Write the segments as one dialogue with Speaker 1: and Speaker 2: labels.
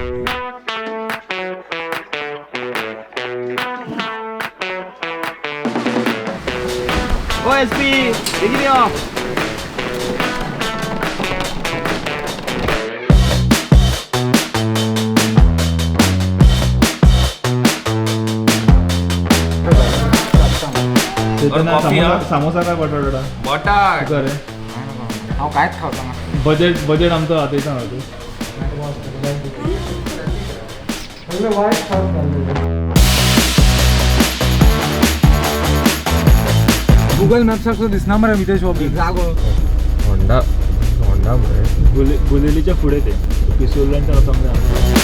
Speaker 1: ओ SP देखी दियो
Speaker 2: सामोसा काय बटाटा
Speaker 1: बटाट
Speaker 2: करे
Speaker 1: हांव कांयच खावचा ना
Speaker 2: बजेट आमचं आतां तूं
Speaker 3: गूगल मॅप्स दिसना मरे मी ते शॉप
Speaker 1: जागो
Speaker 2: होंडा होंडा मरे बुलेलीच्या पुढे ते पिसोल्यांच्या समजा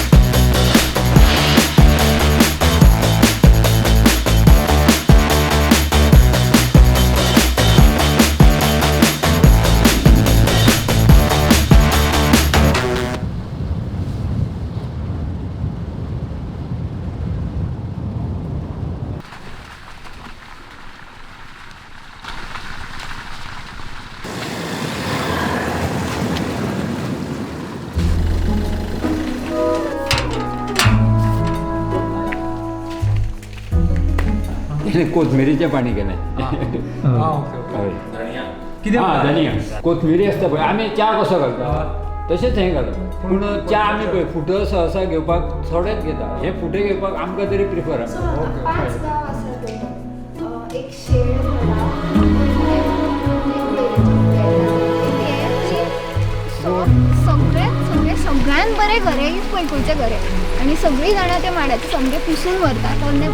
Speaker 4: कोथमिरीचे पाणी केलें धनिया कोथमिरी आसता पळय आमी च्या कसो घालता तशेंच हें घालप पूण च्या आमी पळय फुटो सहसा घेवपाक थोडेच घेता हे फुटे घेवपाक आमकां तरी प्रिफर
Speaker 5: एक शेड सगळ्यात बरे घरे पयकुलचे घरे आणि सगळी जाणां ते माडाचे समजे पुसून व्हरतात अन्य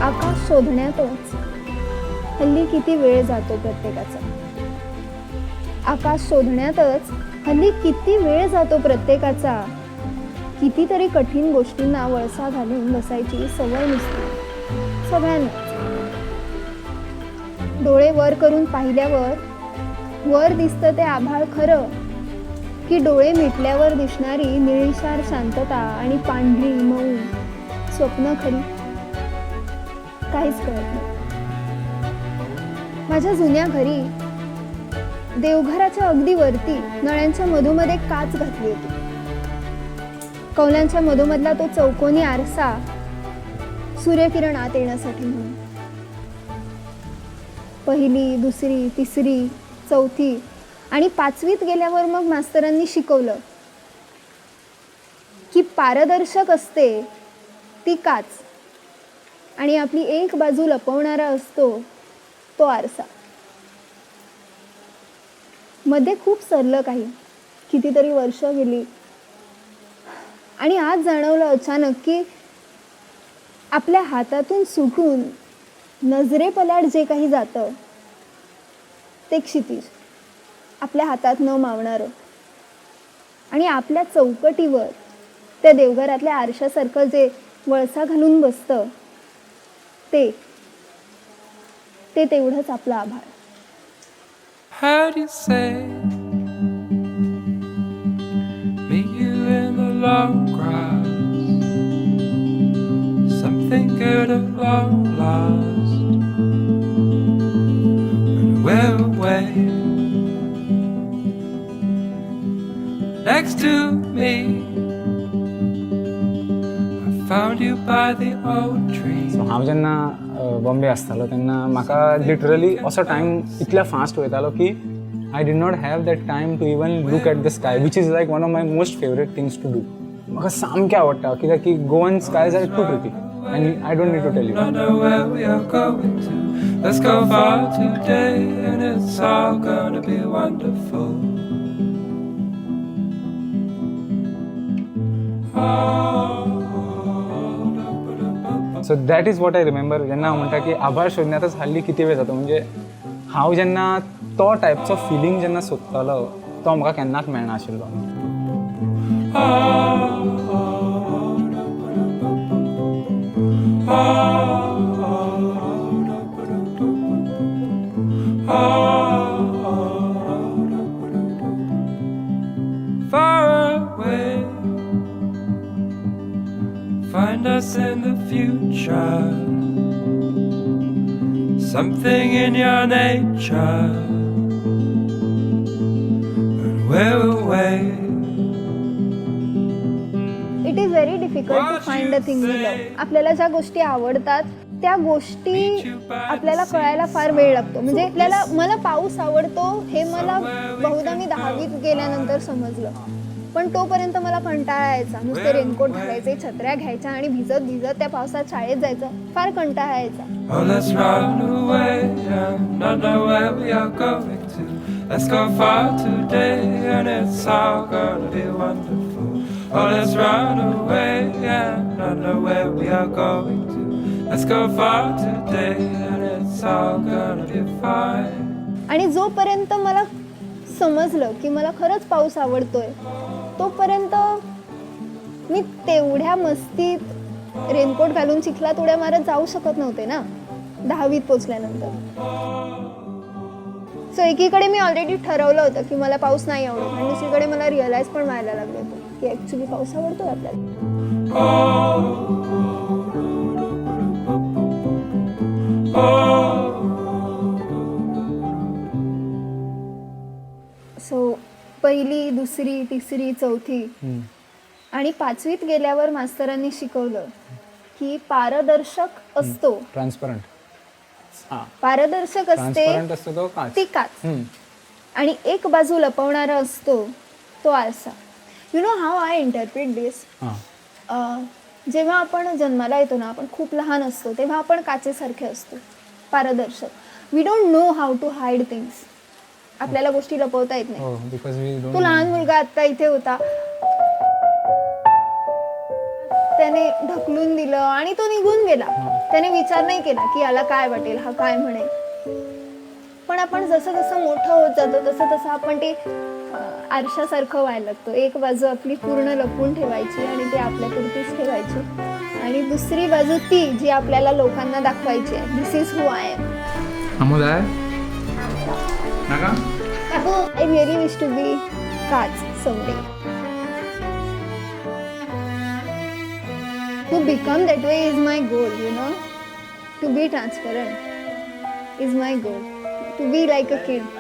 Speaker 5: आकाश शोधण्यातच हल्ली किती वेळ जातो प्रत्येकाचा आकाश शोधण्यातच हल्ली किती वेळ जातो प्रत्येकाचा कितीतरी कठीण गोष्टींना वळसा घालून बसायची सवय नसते सगळ्यांना डोळे वर करून पाहिल्यावर वर दिसतं ते आभाळ खरं की डोळे मिटल्यावर दिसणारी निळीशार शांतता आणि पांढरी मऊ स्वप्न खरी काहीच कळत नाही माझ्या जुन्या घरी देवघराच्या अगदी वरती नळ्यांच्या मधोमध्ये काच घातली होती कौलांच्या मधोमधला तो चौकोनी आरसा सूर्यकिरण आत येण्यासाठी म्हणून पहिली दुसरी तिसरी चौथी आणि पाचवीत गेल्यावर मग मास्तरांनी शिकवलं की पारदर्शक असते ती काच आणि आपली एक बाजू लपवणारा असतो तो आरसा मध्ये खूप सरलं काही कितीतरी वर्ष गेली आणि आज जाणवलं अचानक की आपल्या हातातून सुटून नजरेपलाड जे काही जातं ते क्षितिज आपल्या हातात न मावणारं आणि आपल्या चौकटीवर त्या देवघरातल्या आरशासारखं जे वळसा घालून बसतं ते तेवढंच आपलं आभाळ
Speaker 6: Heard you say meet you in the long grass something good at long last when we're away next to me I found you by the old tree
Speaker 3: so हांव जेन्ना बॉम्बे आसतालो तेन्ना म्हाका लिटरली असो टायम इतल्या फास्ट वयतालो की I did not have that time to even look at the sky which is like one of my most favourite things to do म्हाका सामकें आवडटा कित्याक की Goan skies are too pretty and I don't need to tell you
Speaker 6: don't know where we are going to. Let's go far today, and it's all gonna be wonderful.
Speaker 3: So that is what I remember जेन्ना हांव म्हणटा की आभाळ शोधण्यातच हल्ली किती वेळ जातो म्हणजे हांव जेन्ना तो टायपचो फिलींग जेन्ना सोदतालो तो म्हाका केन्नाच मेळनाशिल्लो
Speaker 6: Far away, find us in the future. something in your nature, and we're away.
Speaker 5: It is very difficult to find a thing we love. आपल्याला ज्या गोष्टी आवडतात त्या गोष्टी आपल्याला कळायला फार वेळ लागतो. म्हणजे मला पाऊस आवडतो हे मला बहुधा मी 10वीत गेल्यानंतर समजलं, पण तोपर्यंत मला कंटाळा यायचा. नुसते रेनकोट घालायचे, छत्र्या घ्यायच्या आणि भिजत भिजत त्या पावसात शाळेत जायचं, फार कंटाळा यायचा.
Speaker 6: Oh, let's run away and not know where we are going to. Let's go far today and it's all gonna be wonderful. Oh, let's run away and not know where we are going to. Let's go far today and it's all gonna be fine.
Speaker 5: आणि जोपर्यंत मला समजलं की मला खरंच पाऊस आवडतोय, तोपर्यंत मी तेवढ्या मस्तीत रेनकोट घालून चिखलात उड्या मारत जाऊ शकत नव्हते ना 10वीत पोचल्यानंतर. सो एकीकडे मी ऑलरेडी ठरवलं होतं की मला पाऊस नाही आवडत, आणि दुसरीकडे मला रिअलाइज पण व्हायला लागलं होतं की ॲक्च्युली पाऊस आवडतोय आपल्याला. सो पहिली, दुसरी, तिसरी, चौथी आणि 5वीत गेल्यावर मास्तरांनी शिकवलं की पारदर्शक असतो,
Speaker 3: ट्रान्सपरंट
Speaker 5: पारदर्शक असते
Speaker 3: असतो तो काच.
Speaker 5: ती काच, आणि एक बाजू लपवणारा असतो तो आरसा. You know how I interpret this. जेव्हा आपण जन्माला येतो ना, आपण खूप लहान असतो, तेव्हा आपण काचेसारखे असतो, पारदर्शक. We don't know how to hide things. आपल्याला गोष्टी लपवता येत नाही. तो लहान मुलगा आता इथे होता, त्याने ढकलून दिलं आणि तो निघून गेला. त्याने विचार नाही केला की याला काय वाटेल, हा काय म्हणेल. पण आपण जसं जसं मोठं होत जातो तसं तसं आपण ते आरशासारखं व्हायला लागतो. एक बाजू आपली पूर्ण लपवून ठेवायची आणि ते आपल्यापुरतीच ठेवायची, आणि दुसरी बाजू ती जी आपल्याला लोकांना दाखवायची आहे. This is who I am.
Speaker 1: Amol आहे नका.
Speaker 5: I really wish to be काच someday. To become that way is my goal, you know. To be transparent is my goal. To be like a kid.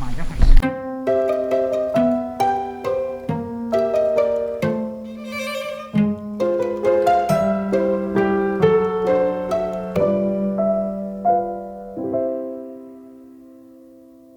Speaker 1: माझ्या